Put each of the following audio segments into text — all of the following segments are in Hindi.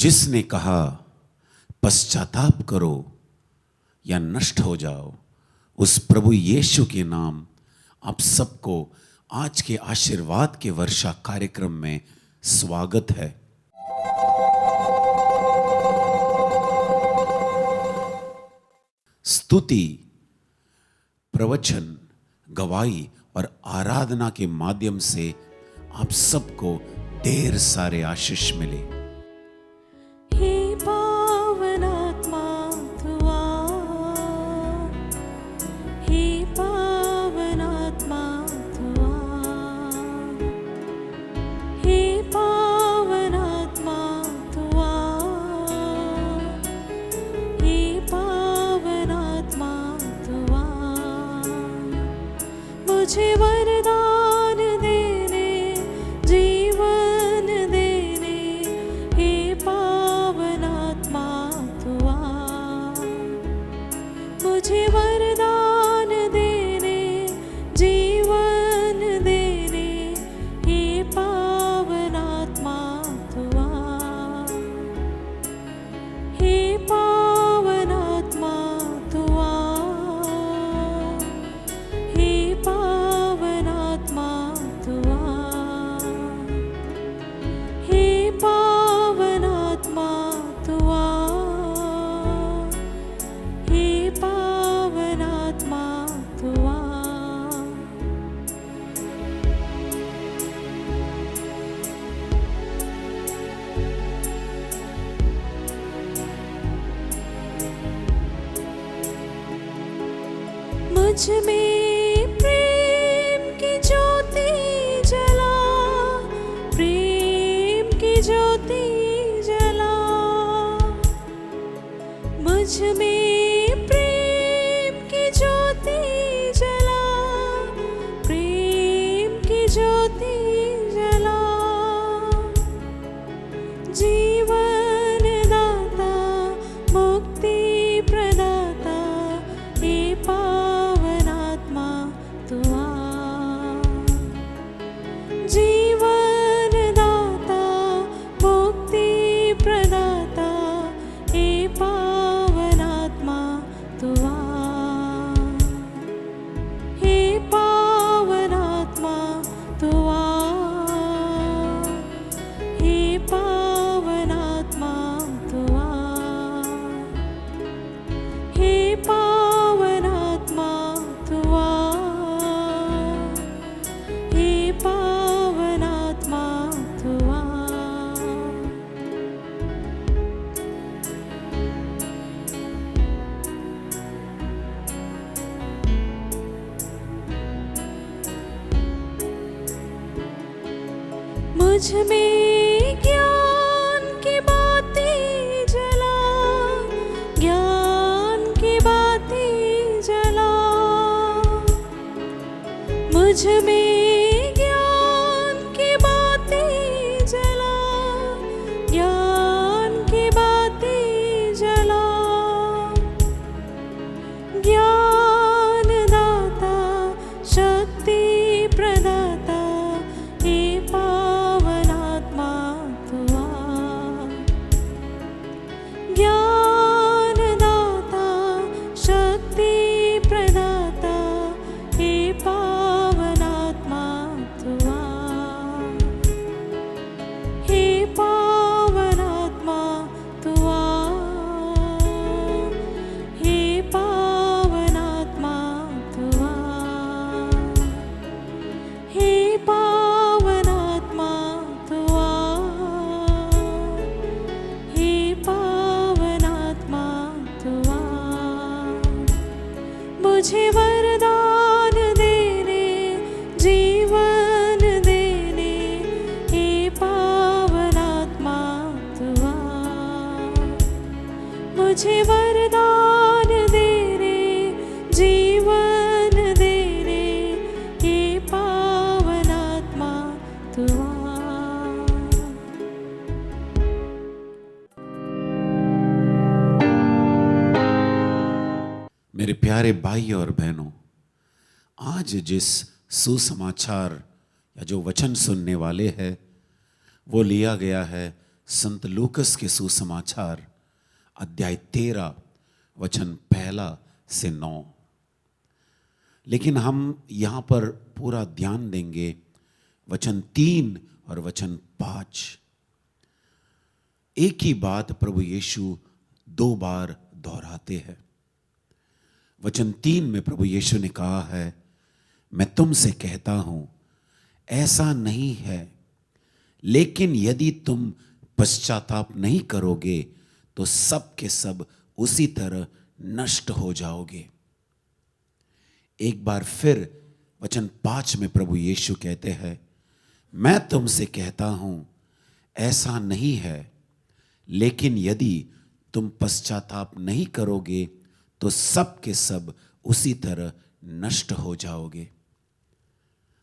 जिसने कहा पश्चाताप करो या नष्ट हो जाओ, उस प्रभु यीशु के नाम आप सबको आज के आशीर्वाद के वर्षा कार्यक्रम में स्वागत है। स्तुति, प्रवचन, गवाही और आराधना के माध्यम से आप सबको ढेर सारे आशीष मिले। हे पावन आत्मा तू आ, हे पावन आत्मा तू आ, हे पावन आत्मा तू आ, हे पावन आत्मा तू आ, मुझे वरदान देने, जीवन देने, हे पावन आत्मा तू आ, मुझे वरदान देने, जीवन देने, हे पावन आत्मा तू आ, हे पावन आत्मा तू आ, हे पावन आत्मा तू आ, हे पावन आत्मा तू आ, हे पावन आत्मा तू आ। मुझ में प्रेम की ज्योति जला, प्रेम की ज्योति जला, मुझ में प्रेम की ज्योति जला, प्रेम की ज्योति जला, जीवन दाता, मुक्ति प्रदाता, हे पावन आत्मा तू आ, जीवन दाता, मुक्ति प्रदाता, हे पावन आत्मा तू आ, हे पावन आत्मा तू आ, हे पावन आत्मा तू आ, हे पावन आत्मा तू आ, हे पावन आत्मा तू आ। मुझ में ज्ञान की बातें जला, ज्ञान की बातें जला, मुझ में ज्ञान की बातें जला, ज्ञान की बातें जला, ज्ञान दाता, शक्ति प्रदाता, हे पावन आत्मा तू आ, ज्ञान दाता, शक्ति प्रदाता, हे पावन आत्मा तू आ, हे पावन आत्मा तू आ, हे पावन आत्मा तू आ, हे पावन आत्मा तू आ, हे पावन आत्मा तू आ, मुझे वरदान देने, जीवन देने, हे पावन आत्मा तू आ, मुझे वरदान देने, जीवन देने, हे पावन आत्मा तू आ। मेरे प्यारे भाई और बहनों, आज जिस सुसमाचार या जो वचन सुनने वाले हैं वो लिया गया है संत लूकस के सुसमाचार अध्याय 13 वचन 1 से 9। लेकिन हम यहाँ पर पूरा ध्यान देंगे वचन 3 और वचन 5। एक ही बात प्रभु यीशु 2 बार दोहराते हैं। वचन 3 में प्रभु यीशु ने कहा है, मैं तुमसे कहता हूं ऐसा नहीं है, लेकिन यदि तुम पश्चाताप नहीं करोगे तो सब के सब उसी तरह नष्ट हो जाओगे। एक बार फिर वचन 5 में प्रभु यीशु कहते हैं, मैं तुमसे कहता हूं ऐसा नहीं है, लेकिन यदि तुम पश्चाताप नहीं करोगे तो सब के सब उसी तरह नष्ट हो जाओगे।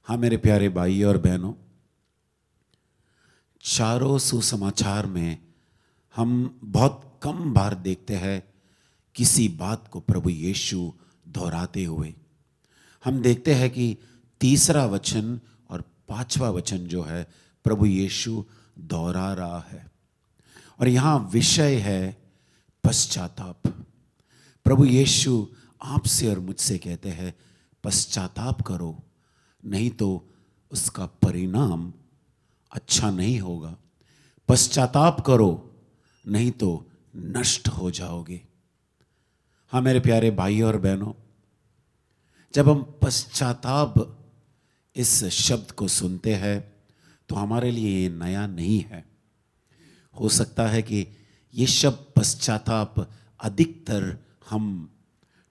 हाँ मेरे प्यारे भाई और बहनों, चारों सुसमाचार में हम बहुत कम बार देखते हैं किसी बात को प्रभु यीशु दोहराते हुए। हम देखते हैं कि 3रा वचन और 5वां वचन जो है प्रभु यीशु दोहरा रहा है, और यहाँ विषय है पश्चाताप। प्रभु यीशु आपसे और मुझसे कहते हैं, पश्चाताप करो, नहीं तो उसका परिणाम अच्छा नहीं होगा। पश्चाताप करो, नहीं तो नष्ट हो जाओगे। हाँ मेरे प्यारे भाई और बहनों, जब हम पश्चाताप इस शब्द को सुनते हैं तो हमारे लिए ये नया नहीं है। हो सकता है कि ये शब्द पश्चाताप अधिकतर हम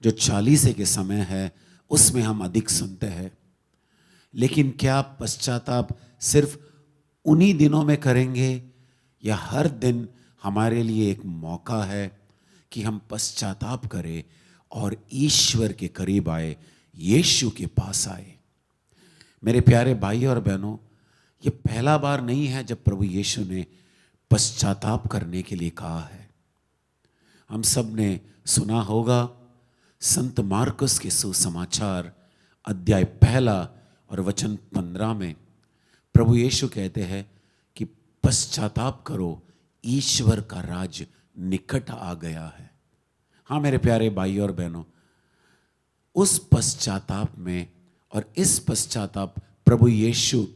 जो 40 के समय है उसमें हम अधिक सुनते हैं, लेकिन क्या पश्चाताप सिर्फ उन्हीं दिनों में करेंगे या हर दिन हमारे लिए एक मौका है कि हम पश्चाताप करें और ईश्वर के करीब आए, यीशु के पास आए। मेरे प्यारे भाई और बहनों, ये पहला बार नहीं है जब प्रभु यीशु ने पश्चाताप करने के लिए कहा है। हम सब ने सुना होगा संत मार्कुस के सुसमाचार अध्याय 1 और वचन 15 में प्रभु यीशु कहते हैं कि पश्चाताप करो, ईश्वर का राज निकट आ गया है। हाँ मेरे प्यारे भाई और बहनों, उस पश्चाताप में और इस पश्चाताप प्रभु यीशु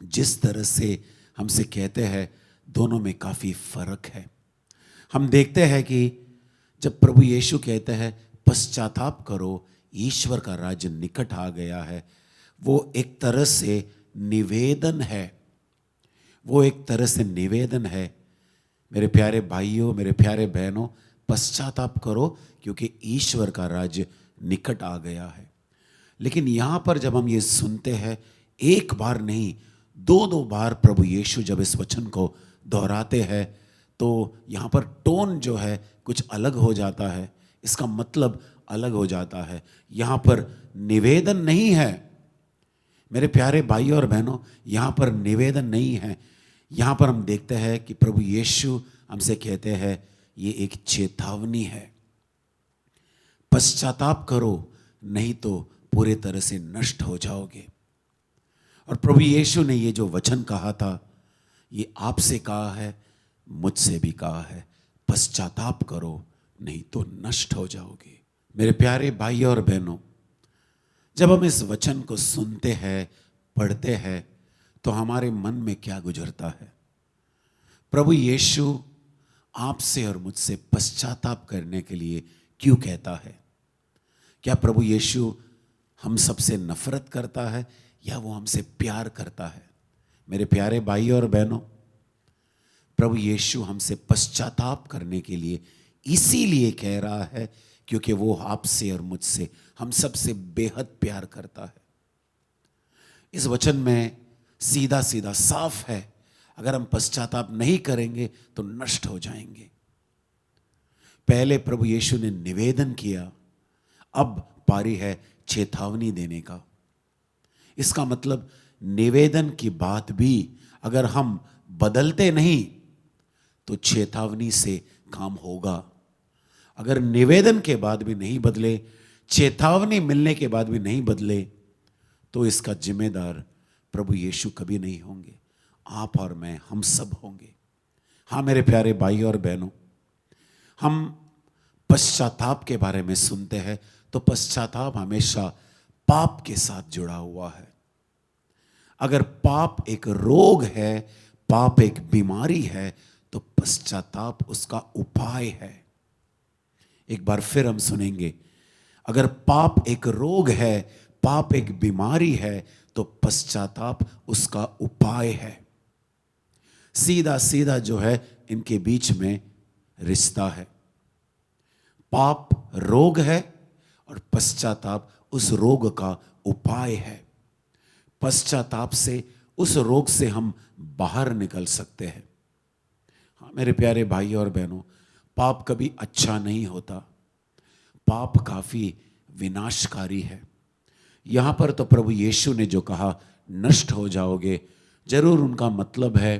जिस तरह से हमसे कहते हैं, दोनों में काफ़ी फर्क है। हम देखते हैं कि जब प्रभु यीशु कहते हैं पश्चाताप करो, ईश्वर का राज्य निकट आ गया है, वो एक तरह से निवेदन है। वो एक तरह से निवेदन है, मेरे प्यारे भाइयों, मेरे प्यारे बहनों, पश्चाताप करो क्योंकि ईश्वर का राज्य निकट आ गया है। लेकिन यहाँ पर जब हम ये सुनते हैं, एक बार नहीं 2 बार प्रभु यीशु जब इस वचन को दोहराते हैं तो यहाँ पर टोन जो है कुछ अलग हो जाता है, इसका मतलब अलग हो जाता है। यहाँ पर निवेदन नहीं है मेरे प्यारे भाई और बहनों, यहाँ पर निवेदन नहीं है। यहाँ पर हम देखते हैं कि प्रभु यीशु हमसे कहते हैं ये एक चेतावनी है, पश्चाताप करो नहीं तो पूरे तरह से नष्ट हो जाओगे। और प्रभु यीशु ने ये जो वचन कहा था, ये आपसे कहा है, मुझसे भी कहा है, पश्चाताप करो नहीं तो नष्ट हो जाओगे। मेरे प्यारे भाई और बहनों, जब हम इस वचन को सुनते हैं, पढ़ते हैं, तो हमारे मन में क्या गुजरता है? प्रभु यीशु आपसे और मुझसे पश्चाताप करने के लिए क्यों कहता है? क्या प्रभु यीशु हम सबसे नफरत करता है या वो हमसे प्यार करता है? मेरे प्यारे भाई और बहनों, प्रभु यीशु हमसे पश्चाताप करने के लिए इसीलिए कह रहा है क्योंकि वो आपसे और मुझसे, हम सबसे बेहद प्यार करता है। इस वचन में सीधा सीधा साफ है, अगर हम पश्चाताप नहीं करेंगे तो नष्ट हो जाएंगे। पहले प्रभु यीशु ने निवेदन किया, अब पारी है चेतावनी देने का। इसका मतलब निवेदन की बात भी अगर हम बदलते नहीं तो चेतावनी से काम होगा। अगर निवेदन के बाद भी नहीं बदले, चेतावनी मिलने के बाद भी नहीं बदले, तो इसका जिम्मेदार प्रभु यीशु कभी नहीं होंगे, आप और मैं, हम सब होंगे। हाँ मेरे प्यारे भाई और बहनों, हम पश्चाताप के बारे में सुनते हैं तो पश्चाताप हमेशा पाप के साथ जुड़ा हुआ है। अगर पाप एक रोग है, पाप एक बीमारी है, तो पश्चाताप उसका उपाय है। एक बार फिर हम सुनेंगे, अगर पाप एक रोग है, पाप एक बीमारी है, तो पश्चाताप उसका उपाय है। सीधा सीधा जो है इनके बीच में रिश्ता है। पाप रोग है और पश्चाताप उस रोग का उपाय है। पश्चाताप से, उस रोग से हम बाहर निकल सकते हैं। हाँ मेरे प्यारे भाई और बहनों, पाप कभी अच्छा नहीं होता। पाप काफी विनाशकारी है। यहां पर तो प्रभु यीशु ने जो कहा नष्ट हो जाओगे, जरूर उनका मतलब है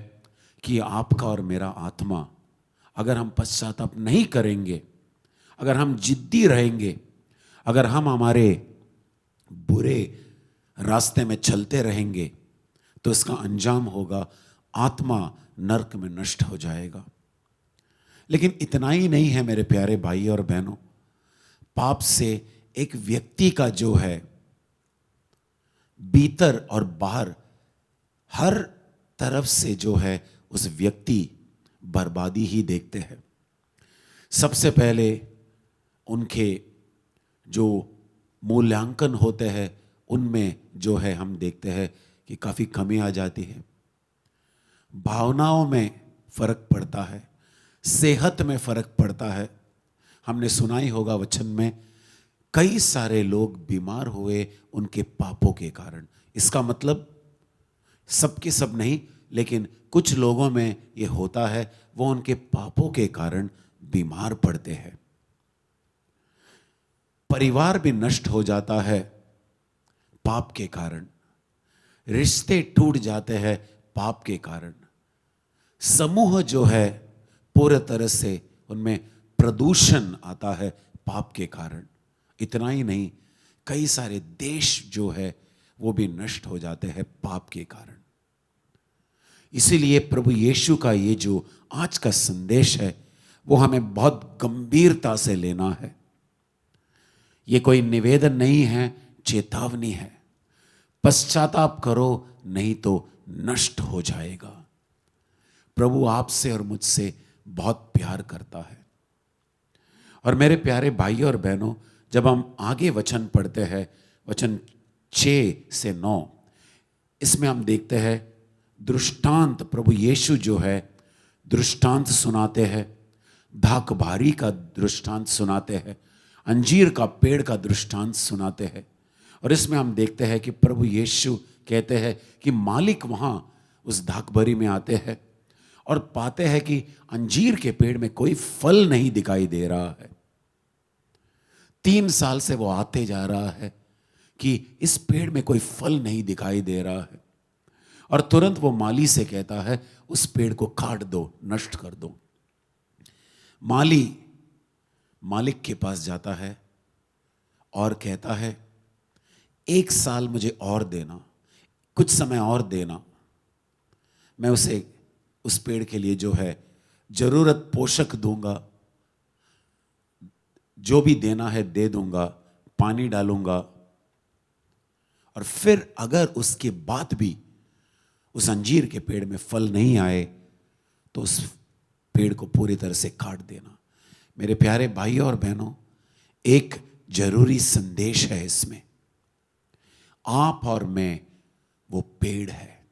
कि आपका और मेरा आत्मा, अगर हम पश्चाताप नहीं करेंगे, अगर हम जिद्दी रहेंगे, अगर हम हमारे बुरे रास्ते में चलते रहेंगे, तो इसका अंजाम होगा आत्मा नरक में नष्ट हो जाएगा। लेकिन इतना ही नहीं है मेरे प्यारे भाई और बहनों, पाप से एक व्यक्ति का जो है भीतर और बाहर हर तरफ से जो है उस व्यक्ति बर्बादी ही देखते हैं। सबसे पहले उनके जो मूल्यांकन होते हैं उनमें जो है हम देखते हैं कि काफी कमी आ जाती है। भावनाओं में फर्क पड़ता है, सेहत में फर्क पड़ता है। हमने सुना ही होगा वचन में, कई सारे लोग बीमार हुए उनके पापों के कारण। इसका मतलब सबके सब नहीं, लेकिन कुछ लोगों में ये होता है, वो उनके पापों के कारण बीमार पड़ते हैं। परिवार भी नष्ट हो जाता है पाप के कारण, रिश्ते टूट जाते हैं पाप के कारण, समूह जो है पूरे तरह से उनमें प्रदूषण आता है पाप के कारण। इतना ही नहीं, कई सारे देश जो है वो भी नष्ट हो जाते हैं पाप के कारण। इसीलिए प्रभु यीशु का ये जो आज का संदेश है वो हमें बहुत गंभीरता से लेना है। ये कोई निवेदन नहीं है, चेतावनी है। पश्चाताप करो, नहीं तो नष्ट हो जाएगा। प्रभु आपसे और मुझसे बहुत प्यार करता है। और मेरे प्यारे भाई और बहनों, जब हम आगे वचन पढ़ते हैं, वचन 6 से 9, इसमें हम देखते हैं दृष्टांत। प्रभु यीशु जो है दृष्टांत सुनाते हैं, धाकबारी का दृष्टांत सुनाते हैं, अंजीर का पेड़ का दृष्टांत सुनाते हैं। और इसमें हम देखते हैं कि प्रभु यीशु कहते हैं कि मालिक वहां उस धाकबारी में आते हैं और पाते हैं कि अंजीर के पेड़ में कोई फल नहीं दिखाई दे रहा है। 3 साल से वो आते जा रहा है कि इस पेड़ में कोई फल नहीं दिखाई दे रहा है। और तुरंत वो माली से कहता है उस पेड़ को काट दो, नष्ट कर दो। मालिक के पास जाता है और कहता है 1 साल मुझे और देना, कुछ समय और देना, मैं उसे उस पेड़ के लिए जो है जरूरत पोषक दूंगा, जो भी देना है दे दूंगा, पानी डालूंगा। और फिर अगर उसके बाद भी उस अंजीर के पेड़ में फल नहीं आए तो उस पेड़ को पूरी तरह से काट देना। मेरे प्यारे भाइयों और बहनों, एक जरूरी संदेश है इसमें। आप और मैं वो पेड़ है,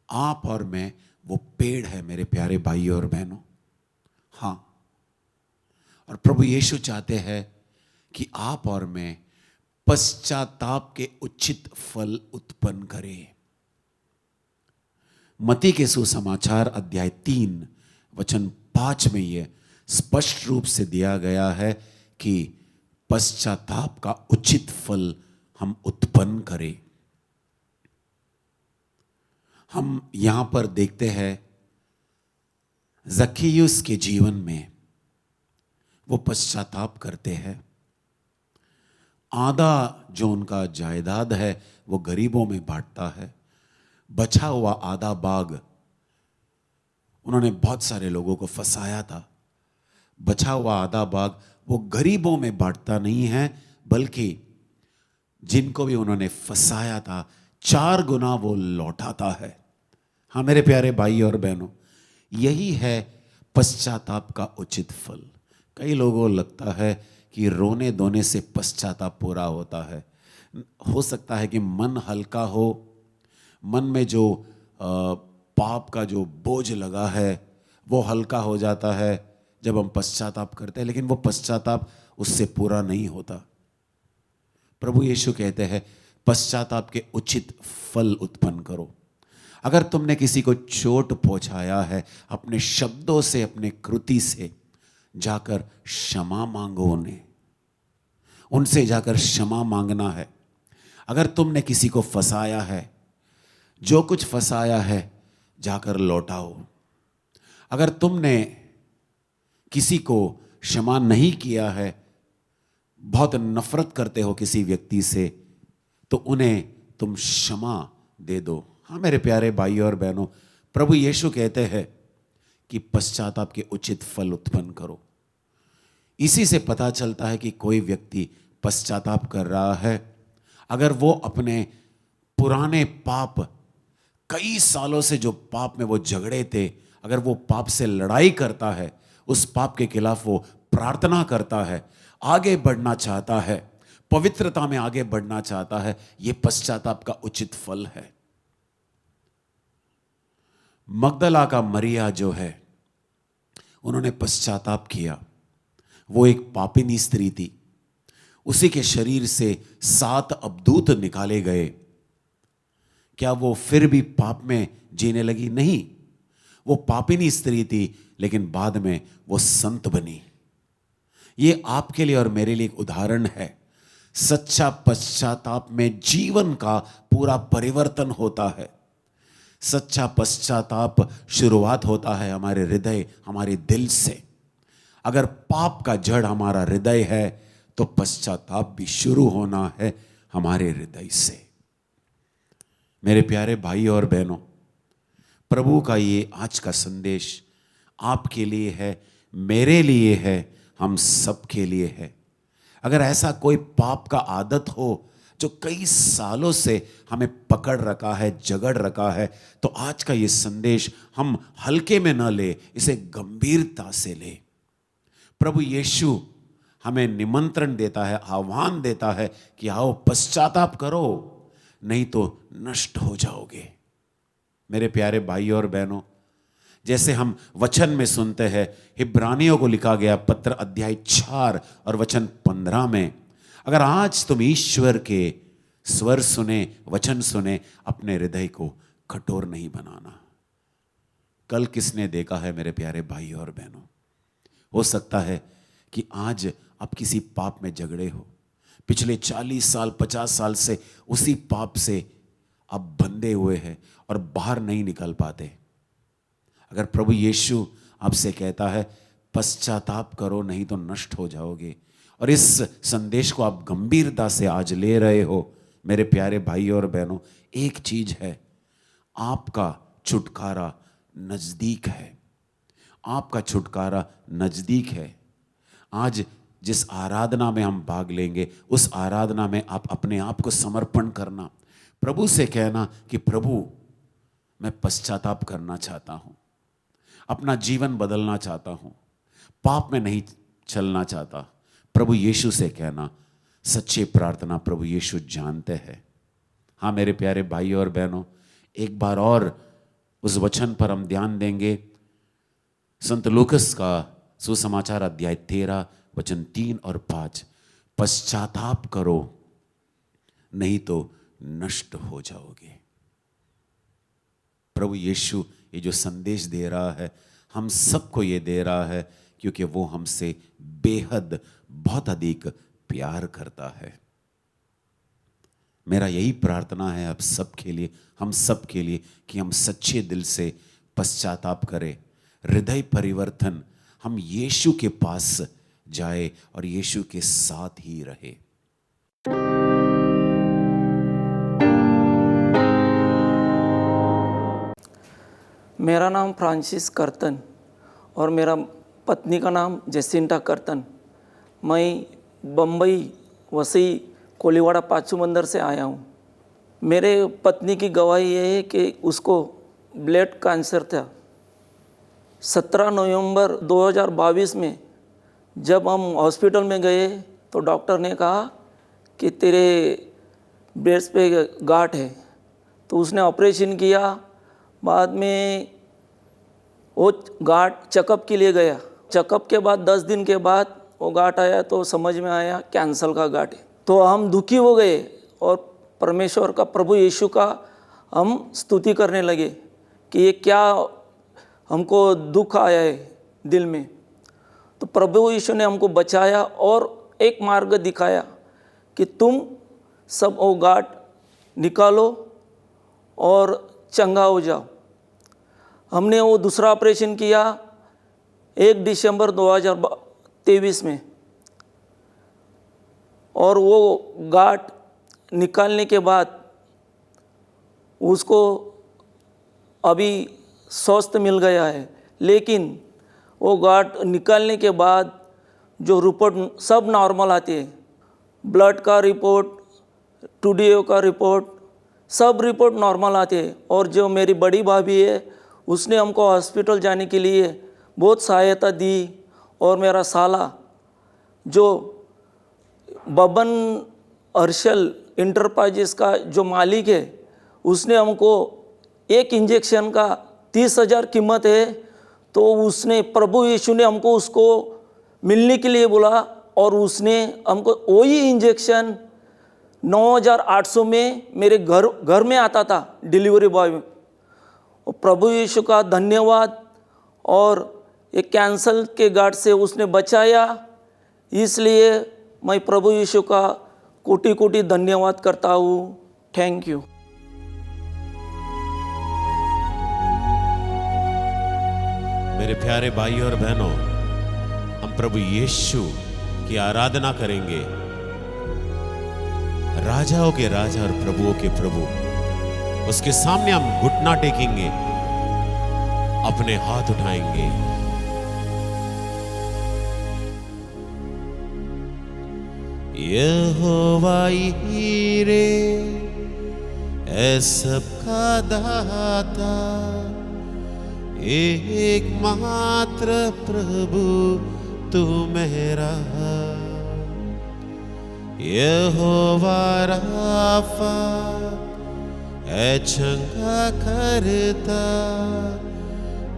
आप और मैं वो पेड़ है मेरे प्यारे भाइयों और बहनों। हाँ, और प्रभु यीशु चाहते हैं कि आप और मैं पश्चाताप के उचित फल उत्पन्न करें। मत्ती के सुसमाचार अध्याय 3 वचन 5 में यह स्पष्ट रूप से दिया गया है कि पश्चाताप का उचित फल हम उत्पन्न करें। हम यहां पर देखते हैं जक्कियुस के जीवन में वो पश्चाताप करते हैं। आधा जो उनका जायदाद है वो गरीबों में बांटता है, बचा हुआ आधा भाग उन्होंने बहुत सारे लोगों को फंसाया था। बचा हुआ आधा भाग वो गरीबों में बांटता नहीं है, बल्कि जिनको भी उन्होंने फंसाया था 4 गुना वो लौटाता है। हाँ मेरे प्यारे भाई और बहनों, यही है पश्चाताप का उचित फल। कई लोगों को लगता है कि रोने धोने से पश्चाताप पूरा होता है। हो सकता है कि मन हल्का हो, मन में जो पाप का जो बोझ लगा है वो हल्का हो जाता है जब हम पश्चाताप करते हैं, लेकिन वो पश्चाताप उससे पूरा नहीं होता। प्रभु यीशु कहते हैं पश्चाताप के उचित फल उत्पन्न करो। अगर तुमने किसी को चोट पहुंचाया है, अपने शब्दों से, अपने कृति से जाकर क्षमा मांगो, उनसे जाकर क्षमा मांगना है। अगर तुमने किसी को फंसाया है, जो कुछ फंसाया है जाकर लौटाओ। अगर तुमने किसी को क्षमा नहीं किया है, बहुत नफरत करते हो किसी व्यक्ति से, तो उन्हें तुम क्षमा दे दो। हाँ मेरे प्यारे भाई और बहनों, प्रभु यीशु कहते हैं कि पश्चाताप के उचित फल उत्पन्न करो। इसी से पता चलता है कि कोई व्यक्ति पश्चाताप कर रहा है। अगर वो अपने पुराने पाप, कई सालों से जो पाप में वो झगड़े थे, अगर वो पाप से लड़ाई करता है, उस पाप के खिलाफ वो प्रार्थना करता है, आगे बढ़ना चाहता है, पवित्रता में आगे बढ़ना चाहता है, ये पश्चाताप का उचित फल है। मगदला का मरिया जो है, उन्होंने पश्चाताप किया। वो एक पापिनी स्त्री थी। उसी के शरीर से 7 अबदूत निकाले गए। क्या वो फिर भी पाप में जीने लगी? नहीं, वो पापिनी स्त्री थी, लेकिन बाद में वो संत बनी। ये आपके लिए और मेरे लिए एक उदाहरण है। सच्चा पश्चाताप में जीवन का पूरा परिवर्तन होता है। सच्चा पश्चाताप शुरुआत होता है हमारे हृदय, हमारे दिल से। अगर पाप का जड़ हमारा हृदय है, तो पश्चाताप भी शुरू होना है हमारे हृदय से। मेरे प्यारे भाई और बहनों, प्रभु का ये आज का संदेश आपके लिए है, मेरे लिए है, हम सबके लिए है। अगर ऐसा कोई पाप का आदत हो जो कई सालों से हमें पकड़ रखा है, जगड़ रखा है, तो आज का ये संदेश हम हल्के में न ले, इसे गंभीरता से ले। प्रभु यीशु हमें निमंत्रण देता है, आह्वान देता है कि आओ पश्चाताप करो, नहीं तो नष्ट हो जाओगे। मेरे प्यारे भाई और बहनों, जैसे हम वचन में सुनते हैं, इब्रानियों को लिखा गया पत्र अध्याय 4 और वचन 15 में, अगर आज तुम ईश्वर के स्वर सुने, वचन सुने, अपने हृदय को कठोर नहीं बनाना। कल किसने देखा है मेरे प्यारे भाई और बहनों? हो सकता है कि आज आप किसी पाप में झगड़े हो, पिछले 40 साल 50 साल से उसी पाप से आप बंधे हुए हैं और बाहर नहीं निकल पाते। अगर प्रभु यीशु आपसे कहता है पश्चाताप करो, नहीं तो नष्ट हो जाओगे, और इस संदेश को आप गंभीरता से आज ले रहे हो, मेरे प्यारे भाई और बहनों, एक चीज है, आपका छुटकारा नजदीक है। आपका छुटकारा नजदीक है। आज जिस आराधना में हम भाग लेंगे, उस आराधना में आप अपने आप को समर्पण करना, प्रभु से कहना कि प्रभु मैं पश्चाताप करना चाहता हूं, अपना जीवन बदलना चाहता हूं, पाप में नहीं चलना चाहता। प्रभु यीशु से कहना, सच्ची प्रार्थना प्रभु यीशु जानते हैं। हाँ मेरे प्यारे भाई और बहनों, एक बार और उस वचन पर हम ध्यान देंगे। संत लूकस का सुसमाचार अध्याय 13 वचन 3 और 5, पश्चाताप करो नहीं तो नष्ट हो जाओगे। प्रभु यीशु ये जो संदेश दे रहा है, हम सबको ये दे रहा है, क्योंकि वो हमसे बेहद बहुत अधिक प्यार करता है। मेरा यही प्रार्थना है आप सबके लिए, हम सबके लिए, कि हम सच्चे दिल से पश्चाताप करें, हृदय परिवर्तन, हम यीशु के पास जाए और यीशु के साथ ही रहे। मेरा नाम फ्रांसिस कर्तन और मेरा पत्नी का नाम जेसिंटा कर्तन। मैं बम्बई वसई कोलीवाड़ा पाचू मंदिर से आया हूँ। मेरे पत्नी की गवाही ये है कि उसको ब्लड कैंसर था। 17 नवंबर 2022 में जब हम हॉस्पिटल में गए तो डॉक्टर ने कहा कि तेरे ब्रेस्ट पे गांठ है, तो उसने ऑपरेशन किया। बाद में वो गांठ चेकअप के लिए गया। चेकअप के बाद 10 दिन के बाद वो गांठ आया तो समझ में आया कैंसर का गांठ है। तो हम दुखी हो गए और परमेश्वर का, प्रभु यीशु का हम स्तुति करने लगे कि ये क्या हमको दुख आया है दिल में। तो प्रभु यीशु ने हमको बचाया और एक मार्ग दिखाया कि तुम सब वो गांठ निकालो और चंगा हो जाओ। हमने वो दूसरा ऑपरेशन किया 1 दिसंबर 2023 में, और वो गांठ निकालने के बाद उसको अभी स्वस्थ मिल गया है। लेकिन वो गांठ निकालने के बाद जो रिपोर्ट सब नॉर्मल आती है, ब्लड का रिपोर्ट, टूडीओ का रिपोर्ट, सब रिपोर्ट नॉर्मल आती है। और जो मेरी बड़ी भाभी है उसने हमको हॉस्पिटल जाने के लिए बहुत सहायता दी। और मेरा साला जो बबन हर्षल इंटरप्राइजेस का जो मालिक है, उसने हमको एक इंजेक्शन का 30,000 कीमत है, तो उसने, प्रभु यीशु ने हमको उसको मिलने के लिए बोला और उसने हमको वही इंजेक्शन 9,800 में मेरे घर में आता था डिलीवरी बॉय में। और प्रभु यीशु का धन्यवाद। और ये कैंसर के गांठ से उसने बचाया, इसलिए मैं प्रभु यीशु का कोटि कोटि धन्यवाद करता हूँ। Thank you. मेरे प्यारे भाई और बहनों, हम प्रभु यीशु की आराधना करेंगे। राजाओं के राजा और प्रभुओं के प्रभु, उसके सामने हम घुटना टेकेंगे, अपने हाथ उठाएंगे। यहोवा हीरे ऐ सबका दाता, एकमात्र प्रभु तू मेरा। यहोवा राफा ऐ चंगा करता,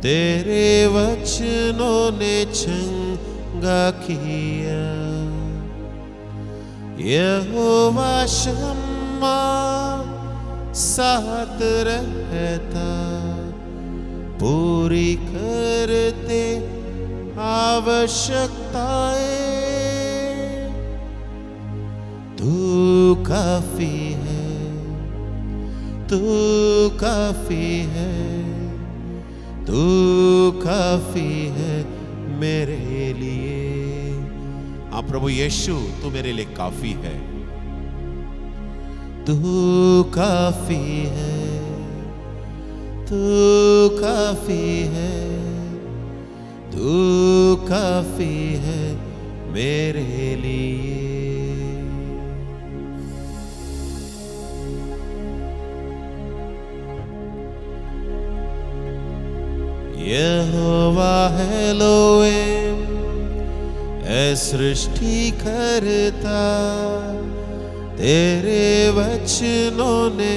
तेरे वचनों ने चंगा किया। यहोवा शम्मा साथ रहता, पूरी करते आवश्यकताएं। तू काफी है, तू काफी है, तू काफी है मेरे लिए। हाँ प्रभु यीशु, तू मेरे लिए काफी है। तू काफी है, तू काफी है, तू काफी है मेरे लिए। यहोवा एलोहिम ऐ सृष्टि करता, तेरे वचनों ने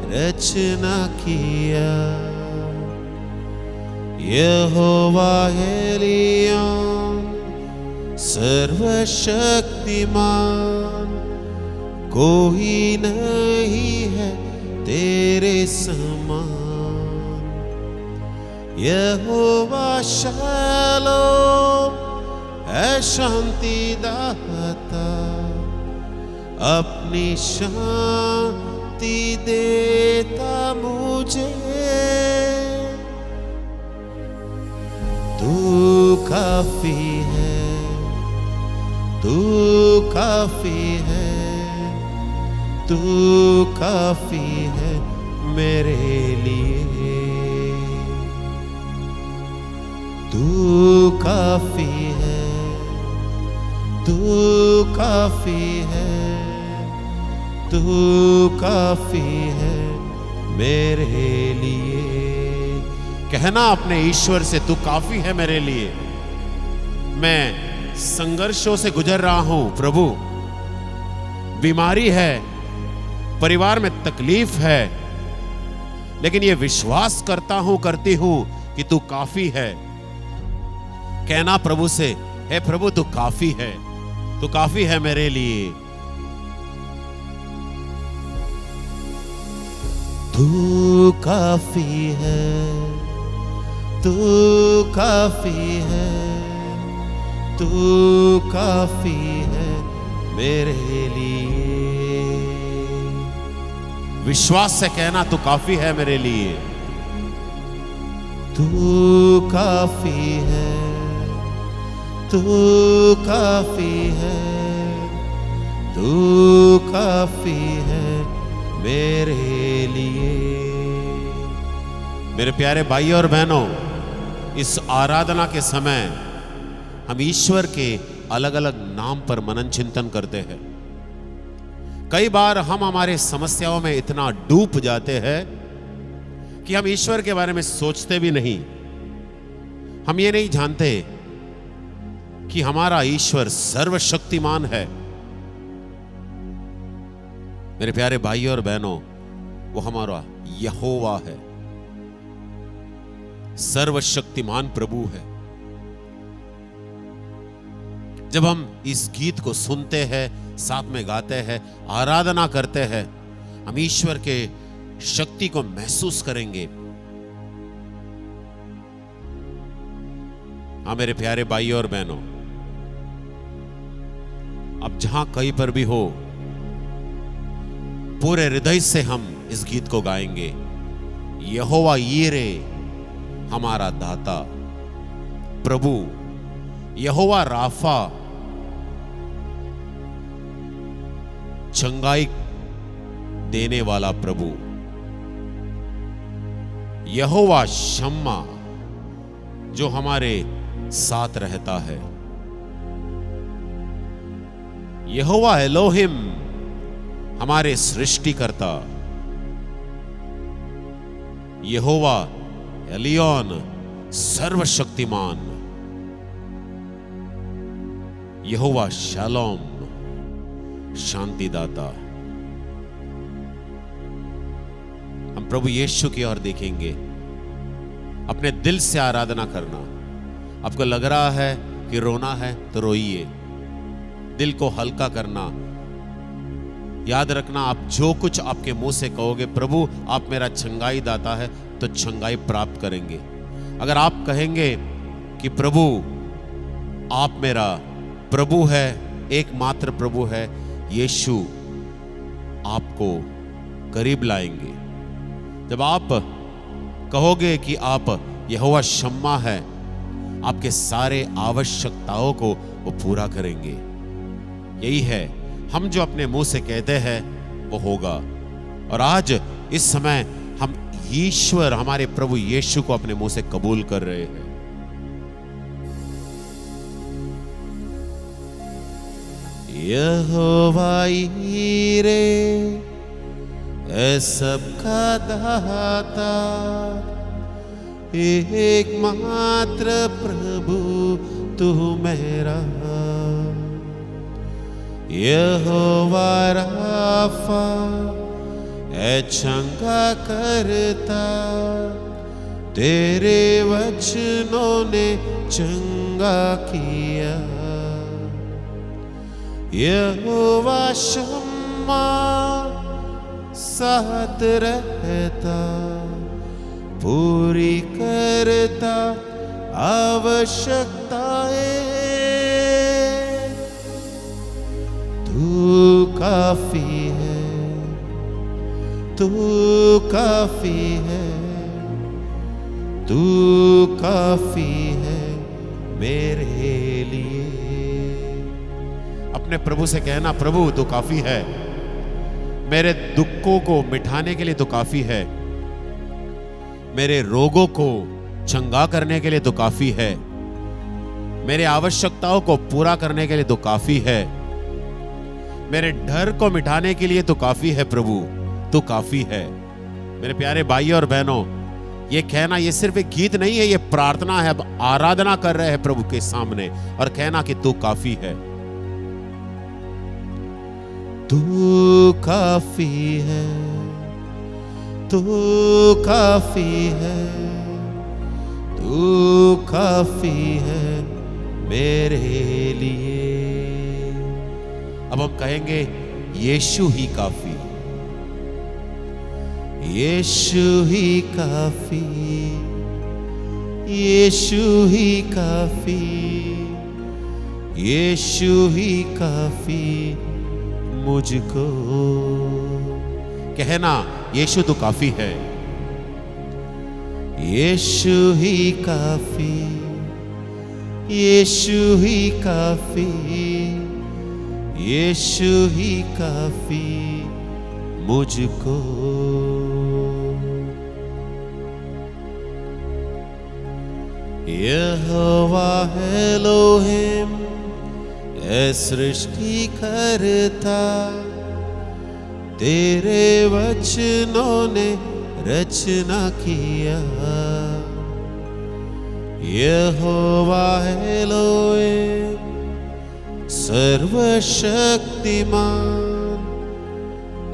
रचना किया। यहोवा एलियन सर्वशक्तिमान, कोई नहीं है तेरे समान। यहोवा शालोम है शांति दाता, अपनी शांति देता मुझे। तू काफी है, तू काफी है, तू काफी है मेरे लिए। तू काफी है, तू काफी है, तू काफी है मेरे लिए। कहना अपने ईश्वर से, तू काफी है मेरे लिए। मैं संघर्षों से गुजर रहा हूं प्रभु, बीमारी है, परिवार में तकलीफ है, लेकिन ये विश्वास करता हूं, करती हूं कि तू काफी है। कहना प्रभु से, हे प्रभु तू काफी है, तू काफी है मेरे लिए। तू काफी है, तू काफी है, तू काफी है मेरे लिए। विश्वास से कहना, तू काफी है मेरे लिए। तू काफी है, तू काफी है, तू काफी है मेरे लिए। मेरे प्यारे भाई और बहनों, इस आराधना के समय हम ईश्वर के अलग अलग नाम पर मनन चिंतन करते हैं। कई बार हम हमारे समस्याओं में इतना डूब जाते हैं कि हम ईश्वर के बारे में सोचते भी नहीं। हम ये नहीं जानते कि हमारा ईश्वर सर्वशक्तिमान है। मेरे प्यारे भाई और बहनों, वो हमारा यहोवा है, सर्वशक्तिमान प्रभु है। जब हम इस गीत को सुनते हैं, साथ में गाते हैं, आराधना करते हैं, हम ईश्वर के शक्ति को महसूस करेंगे। हाँ मेरे प्यारे भाई और बहनों, अब जहां कहीं पर भी हो, पूरे हृदय से हम इस गीत को गाएंगे। यहोवा यीरे हमारा दाता प्रभु, यहोवा राफा चंगाई देने वाला प्रभु, यहोवा शम्मा जो हमारे साथ रहता है, यहोवा एलोहिम हमारे सृष्टिकर्ता, यहोवा एलियोन सर्वशक्तिमान, यहोवा शालोम शांतिदाता। हम प्रभु यीशु की ओर देखेंगे, अपने दिल से आराधना करना। आपको लग रहा है कि रोना है तो रोइए, दिल को हल्का करना। याद रखना, आप जो कुछ आपके मुंह से कहोगे, प्रभु आप मेरा चंगाई दाता है, तो चंगाई प्राप्त करेंगे। अगर आप कहेंगे कि प्रभु आप मेरा प्रभु है, एकमात्र प्रभु है, यीशु आपको करीब लाएंगे। जब आप कहोगे कि आप यहोवा शम्मा है, आपके सारे आवश्यकताओं को वो पूरा करेंगे। यही है, हम जो अपने मुंह से कहते हैं वो होगा। और आज इस समय हम ईश्वर, हमारे प्रभु यीशु को अपने मुंह से कबूल कर रहे हैं। यहोवा यीरे सबका दाता, एकमात्र प्रभु तू मेरा, यहोवा राफा चंगा करता, तेरे वचनों ने चंगा किया, यहोवा शम्मा साथ रहता, पूरी करता आवश्यकताएं, तू काफी है, तू काफी है, तू काफी है मेरे लिए। अपने प्रभु से कहना, प्रभु तू काफी है, मेरे दुखों को मिटाने के लिए तो काफी है, मेरे रोगों को चंगा करने के लिए तो काफी है, मेरे आवश्यकताओं को पूरा करने के लिए तो काफी है, मेरे डर को मिटाने के लिए तो काफी है प्रभु, तो काफी है। मेरे प्यारे भाई और बहनों, ये कहना ये सिर्फ एक गीत नहीं है, ये प्रार्थना है। अब आराधना कर रहे हैं प्रभु के सामने और कहना कि तू काफी है, तू काफी है, तू काफी है, तू काफी है मेरे लिए। अब हम कहेंगे यीशु ही काफी, यीशु ही काफी, यीशु ही काफी, यीशु ही काफी मुझको। कहना यीशु तो काफी है, यीशु ही काफी, यीशु ही काफी, यीशु ही काफी मुझको। यहोवा एलोहिम ऐ सृष्टि करता, तेरे वचनों ने रचना किया। यहोवा एलोहिम सर्वशक्तिमान,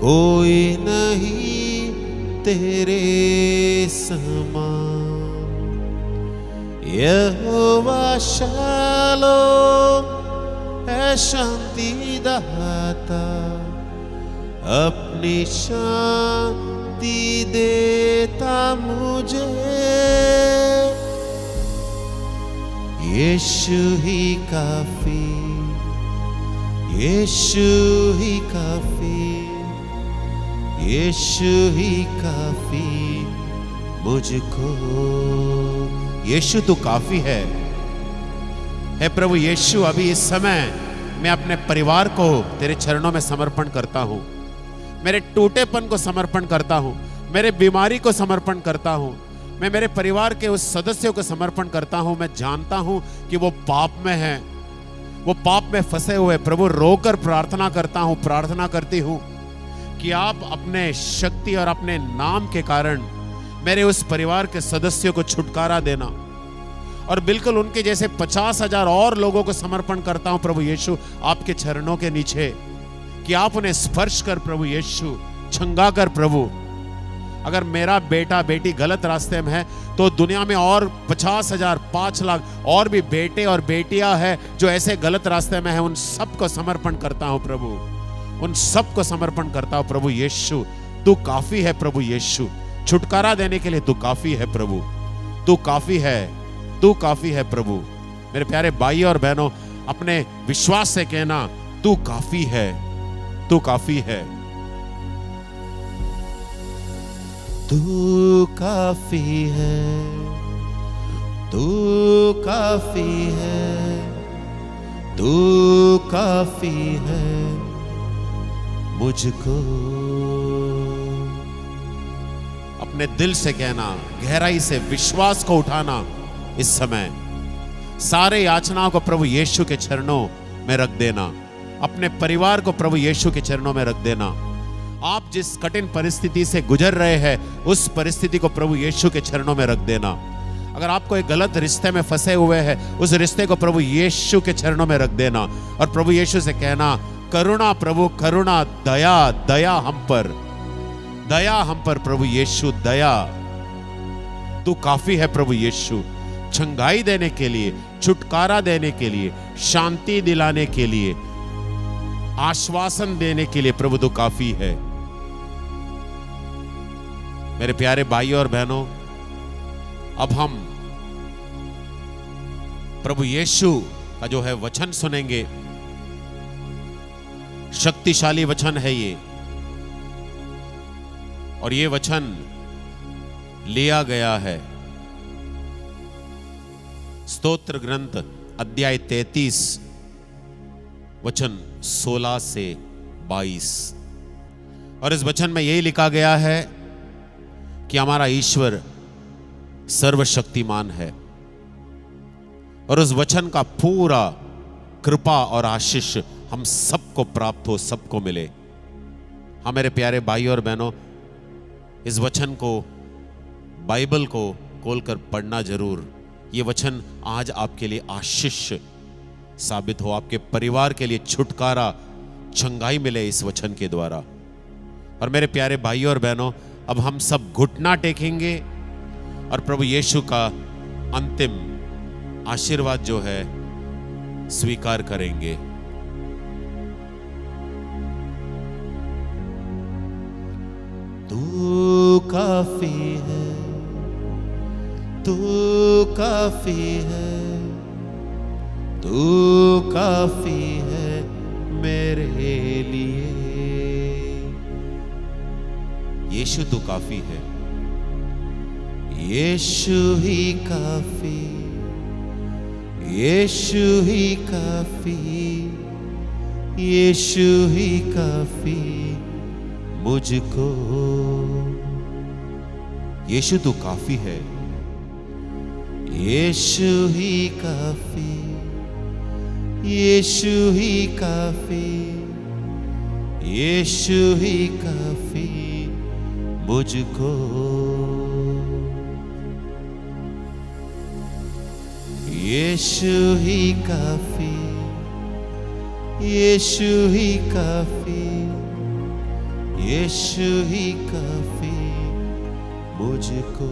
कोई नहीं तेरे समान। यहोवा शालोम है शांति दाता, अपनी शांति देता मुझे। यीशु ही काफी, यीशु ही काफी, यीशु ही काफी मुझको। यीशु तो काफी है प्रभु यीशु। अभी इस समय मैं अपने परिवार को तेरे चरणों में समर्पण करता हूं, मेरे टूटेपन को समर्पण करता हूं, मेरे बीमारी को समर्पण करता हूं, मैं मेरे परिवार के उस सदस्यों को समर्पण करता हूं। मैं जानता हूं कि वो पाप में हैं, वो पाप में फंसे हुए। प्रभु रोकर प्रार्थना करता हूं, प्रार्थना करती हूं कि आप अपने शक्ति और अपने नाम के कारण मेरे उस परिवार के सदस्यों को छुटकारा देना। और बिल्कुल उनके जैसे 50,000 और लोगों को समर्पण करता हूं प्रभु यीशु आपके चरणों के नीचे, कि आप उन्हें स्पर्श कर प्रभु यीशु, छंगा कर प्रभु। अगर मेरा बेटा बेटी गलत रास्ते में है तो दुनिया में और 50,000 5 लाख और भी बेटे और बेटियां हैं जो ऐसे गलत रास्ते में हैं। उन सबको समर्पण करता हूं प्रभु, उन सबको समर्पण करता हूं प्रभु यीशु। तू काफी है प्रभु यीशु, छुटकारा देने के लिए तू काफी है प्रभु, तू काफी है, तू काफी है प्रभु। मेरे प्यारे भाई और बहनों, अपने विश्वास से कहना तू काफी है, तू काफी है, तू काफी है, तू काफी है, तू काफी है मुझको। अपने दिल से कहना, गहराई से विश्वास को उठाना। इस समय सारे याचनाओं को प्रभु यीशु के चरणों में रख देना, अपने परिवार को प्रभु यीशु के चरणों में रख देना। आप जिस कठिन परिस्थिति से गुजर रहे हैं उस परिस्थिति को प्रभु यीशु के चरणों में रख देना। अगर आपको एक गलत रिश्ते में फंसे हुए हैं उस रिश्ते को प्रभु यीशु के चरणों में रख देना और प्रभु यीशु से कहना, करुणा प्रभु करुणा, दया दया हम पर, दया हम पर प्रभु यीशु, दया। तू काफी है प्रभु यीशु, छंगाई देने के लिए, छुटकारा देने के लिए, शांति दिलाने के लिए, आश्वासन देने के लिए प्रभु तू काफी है। मेरे प्यारे भाइयों और बहनों, अब हम प्रभु यीशु का जो है वचन सुनेंगे। शक्तिशाली वचन है ये, और ये वचन लिया गया है स्तोत्र ग्रंथ अध्याय 33 वचन 16 से 22। और इस वचन में यही लिखा गया है कि हमारा ईश्वर सर्वशक्तिमान है और उस वचन का पूरा कृपा और आशीष हम सबको प्राप्त हो, सबको मिले। हाँ मेरे प्यारे भाई और बहनों, इस वचन को, बाइबल को खोलकर पढ़ना जरूर। ये वचन आज आपके लिए आशीष साबित हो, आपके परिवार के लिए छुटकारा, चंगाई मिले इस वचन के द्वारा। और मेरे प्यारे भाई और बहनों, अब हम सब घुटना टेकेंगे और प्रभु यीशु का अंतिम आशीर्वाद जो है स्वीकार करेंगे। तू काफी है, तू काफी है, तू काफी है मेरे लिए। यीशु तू काफी है, यीशु ही काफी, यीशु ही काफी, यीशु ही काफी मुझको। यीशु तू काफी है, यीशु ही काफी, यीशु ही काफी, यीशु ही काफी मुझको। यीशु ही काफी, यीशु ही काफी, यीशु ही काफी मुझको।